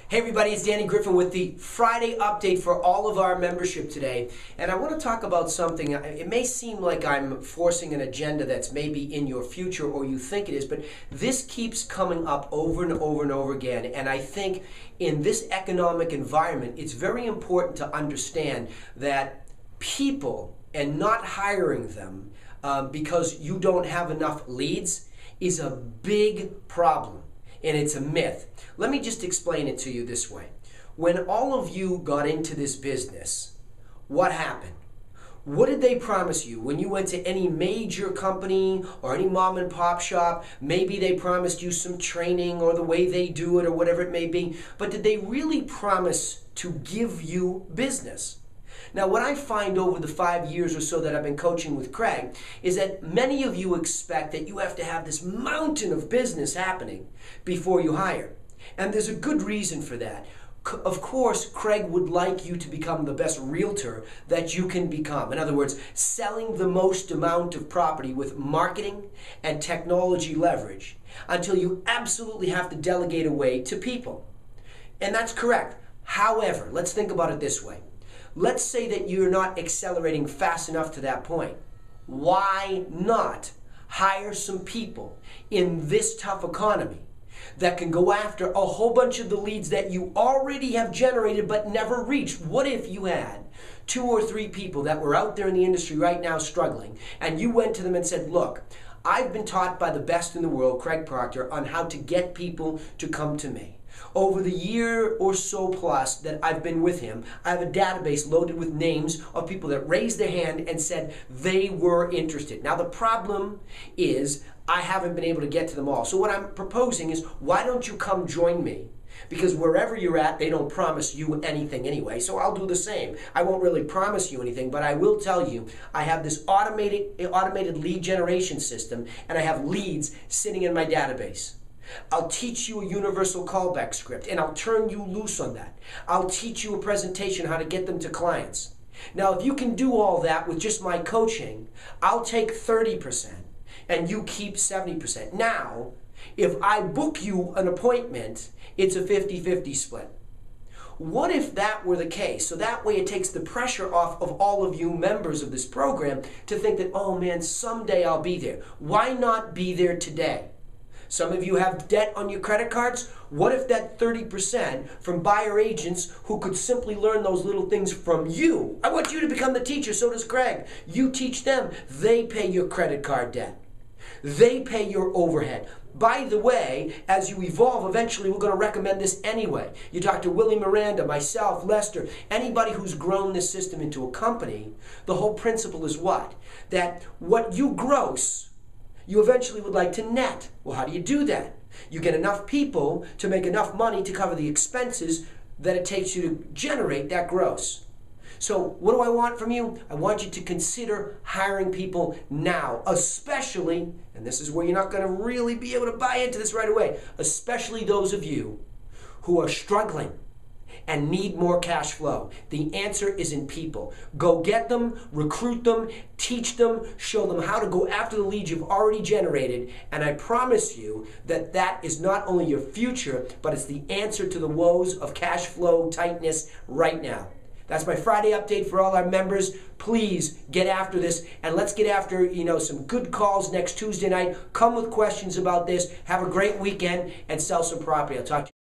Hey everybody, it's Danny Griffin with the Friday update for all of our membership today. And I want to talk about something. It may seem like I'm forcing an agenda that's maybe in your future or you think it is, but this keeps coming up over and over and over again. And I think in this economic environment, it's very important to understand that people and not hiring them because you don't have enough leads is a big problem. And it's a myth. Let me just explain it to you this way. When all of you got into this business, what happened? What did they promise you? When you went to any major company or any mom and pop shop, maybe they promised you some training or the way they do it or whatever it may be. But did they really promise to give you business? Now, what I find over the 5 years or so that I've been coaching with Craig is that many of you expect that you have to have this mountain of business happening before you hire. And there's a good reason for that. Of course, Craig would like you to become the best realtor that you can become. In other words, selling the most amount of property with marketing and technology leverage until you absolutely have to delegate away to people. And that's correct. However, let's think about it this way. Let's say that you're not accelerating fast enough to that point. Why not hire some people in this tough economy that can go after a whole bunch of the leads that you already have generated but never reached? What if you had 2 or 3 people that were out there in the industry right now struggling, and you went to them and said, look, I've been taught by the best in the world, Craig Proctor, on how to get people to come to me. Over the year or so plus that I've been with him, I have a database loaded with names of people that raised their hand and said they were interested. Now the problem is I haven't been able to get to them all. So what I'm proposing is, why don't you come join me? Because wherever you're at, they don't promise you anything anyway. So I'll do the same. I won't really promise you anything, but I will tell you I have this automated lead generation system, and I have leads sitting in my database. I'll teach you a universal callback script, and I'll turn you loose on that. I'll teach you a presentation how to get them to clients. Now, if you can do all that with just my coaching, I'll take 30% and you keep 70%. Now, if I book you an appointment, it's a 50-50 split. What if that were the case? So that way it takes the pressure off of all of you members of this program to think that, oh man, someday I'll be there. Why not be there today? Some of you have debt on your credit cards. What if that 30% from buyer agents who could simply learn those little things from you? I want you to become the teacher, so does Craig. You teach them. They pay your credit card debt. They pay your overhead. By the way, as you evolve, eventually we're going to recommend this anyway. You talk to Willie Miranda, myself, Lester, anybody who's grown this system into a company, the whole principle is what? That what you gross, you eventually would like to net. Well, how do you do that? You get enough people to make enough money to cover the expenses that it takes you to generate that gross. So what do I want from you? I want you to consider hiring people now, especially, and this is where you're not going to really be able to buy into this right away, especially those of you who are struggling and need more cash flow. The answer is in people. Go get them, recruit them, teach them, show them how to go after the leads you've already generated, and I promise you that that is not only your future, but it's the answer to the woes of cash flow tightness right now. That's my Friday update for all our members. Please get after this, and let's get after, some good calls next Tuesday night. Come with questions about this. Have a great weekend and sell some property. I'll talk to you.